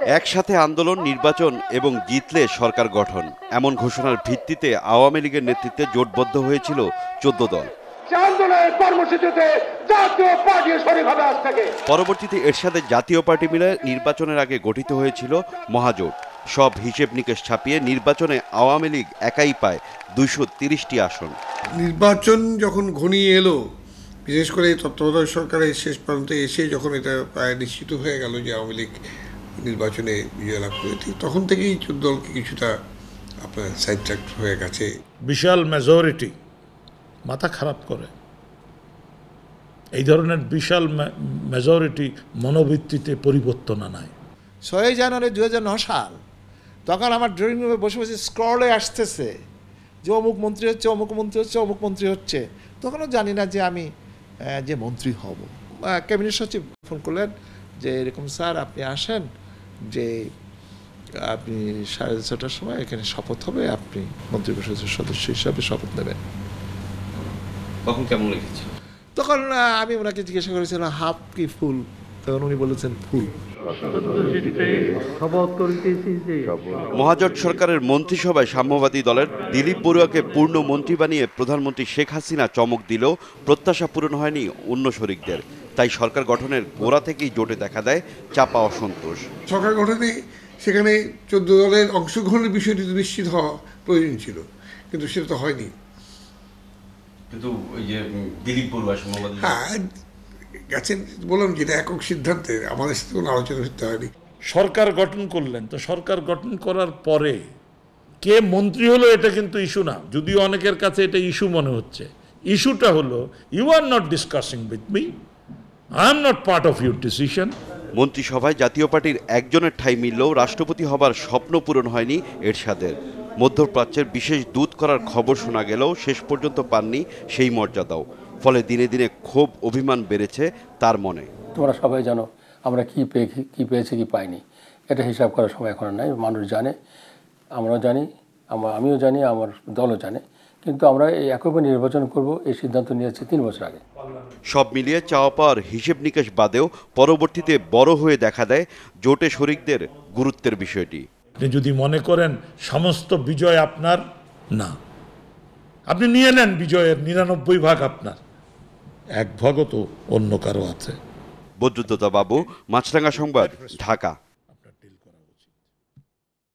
একসাথে আন্দোলন, নির্বাচন এবং জিতলে সরকার গঠন, এমন ঘোষণার ভিত্তিতে আওয়ামী লীগের নেতৃত্বে জোটবদ্ধ হয়েছিল 14 দল। পরবর্তীতে এরশাদের জাতীয় পার্টি মিলে নির্বাচনের আগে গঠিত হয়েছিল মহাজোট। সব হিসেব নিকেশ ছাপিয়ে নির্বাচনে আওয়ামী লীগ একাই পায় 230টি আসন। নির্বাচন যখন ঘনিয়ে এলো, বিশেষ করে তত্ত্বাবধায়ক সরকারের শেষ প্রান্তে এসে যখন এটা প্রায় নিশ্চিত হয়ে গেল যে আওয়ামী লীগ নির্বাচনে বিজয় লাভ করে, ঠিক তখন থেকেই 14 দলকে কিছুটা আপনার সাইড ট্র্যাক হয়ে গেছে। বিশাল মেজরিটি মাথা খারাপ করে। এই ধরনের বিশাল মেজরিটি মনোবৃত্তিতে পরিবর্তন আনায়। 6 জানুয়ারি 2009 সাল, তখন আমার ড্রয়িং রুমে বসে বসে স্ক্রলে আসতেছে যে অমুক মন্ত্রী হচ্ছে, অমুক মন্ত্রী হচ্ছে, অমুক মন্ত্রী হচ্ছে। তখনও জানি না যে আমি যে মন্ত্রী হব। ক্যাবিনেট সচিব ফোন করলেন যে এরকম স্যার আপনি আসেন, যে আপনি 6:30টার সময় এখানে শপথ হবে, আপনি মন্ত্রিপরিষদের সদস্য হিসাবে শপথ নেবেন। তখন কেমন লেগেছিল? তখন আমি ওনাকে জিজ্ঞাসা করেছিলাম হাফ কি ফুল, তখন উনি বলেছেন ফুল। মহাজোট সরকারের মন্ত্রিসভায় সাম্যবাদী দলের দিলীপ বড়ুয়াকে পূর্ণ মন্ত্রী বানিয়ে প্রধানমন্ত্রী শেখ হাসিনা চমক দিলেও প্রত্যাশা পূরণ হয়নি অন্য শরিকদের। তাই সরকার গঠনের গোড়া থেকেই জোটে দেখা দেয় চাপা অসন্তোষ। সরকার গঠনে সেখানে 14 দলের অংশগ্রহণের বিষয়টি নিশ্চিত হওয়া প্রয়োজন ছিল, কিন্তু সেটা তো হয়নি। কিন্তু ওই যে দিলীপ বড়ুয়া সাম্যবাদী, হ্যাঁ গেছেন, বললাম যেটা একক সিদ্ধান্তে আমাদের সাথে কোনো আলোচনা করতে হয়নি। সরকার গঠন করলেন, তো সরকার গঠন করার পরে কে মন্ত্রী হলো এটা কিন্তু ইস্যু না, যদিও অনেকের কাছে এটা ইস্যু মনে হচ্ছে। ইস্যুটা হলো you are not discussing with me, I am not part of your decision. মন্ত্রিসভায় জাতীয় পার্টির একজনের ঠাঁই মিললেও রাষ্ট্রপতি হবার স্বপ্ন পূরণ হয়নি এরশাদের। মধ্যপ্রাচ্যের বিশেষ দূত করার খবর শোনা গেলেও শেষ পর্যন্ত পাননি সেই মর্যাদাও। ফলে দিনে দিনে ক্ষোভ, অভিমান বেড়েছে তার মনে। তোমরা সবাই জানো আমরা কি পেয়েছি কি পাইনি, এটা হিসাব করার সময় এখন নাই। মানুষ জানে, আমরাও জানি, আমিও জানি, আমার দলও জানে, কিন্তু আমরা এই একইভাবে নির্বাচন করব এই সিদ্ধান্ত নিয়েছি 3 বছর আগে। সব মিলিয়ে চাওয়া পাওয়ার হিসেব নিকেশ বাদেও পরবর্তীতে বড় হয়ে দেখা দেয় জোটে শরিকদের গুরুত্বের বিষয়টি। আপনি যদি মনে করেন সমস্ত বিজয় আপনার, না, আপনি নিয়ে নেন বিজয়ের 99 ভাগ আপনার, 1 ভাগও তো অন্য কারো আছে। বদরুদ্দোজা বাবু, মাছরাঙা সংবাদ, ঢাকা।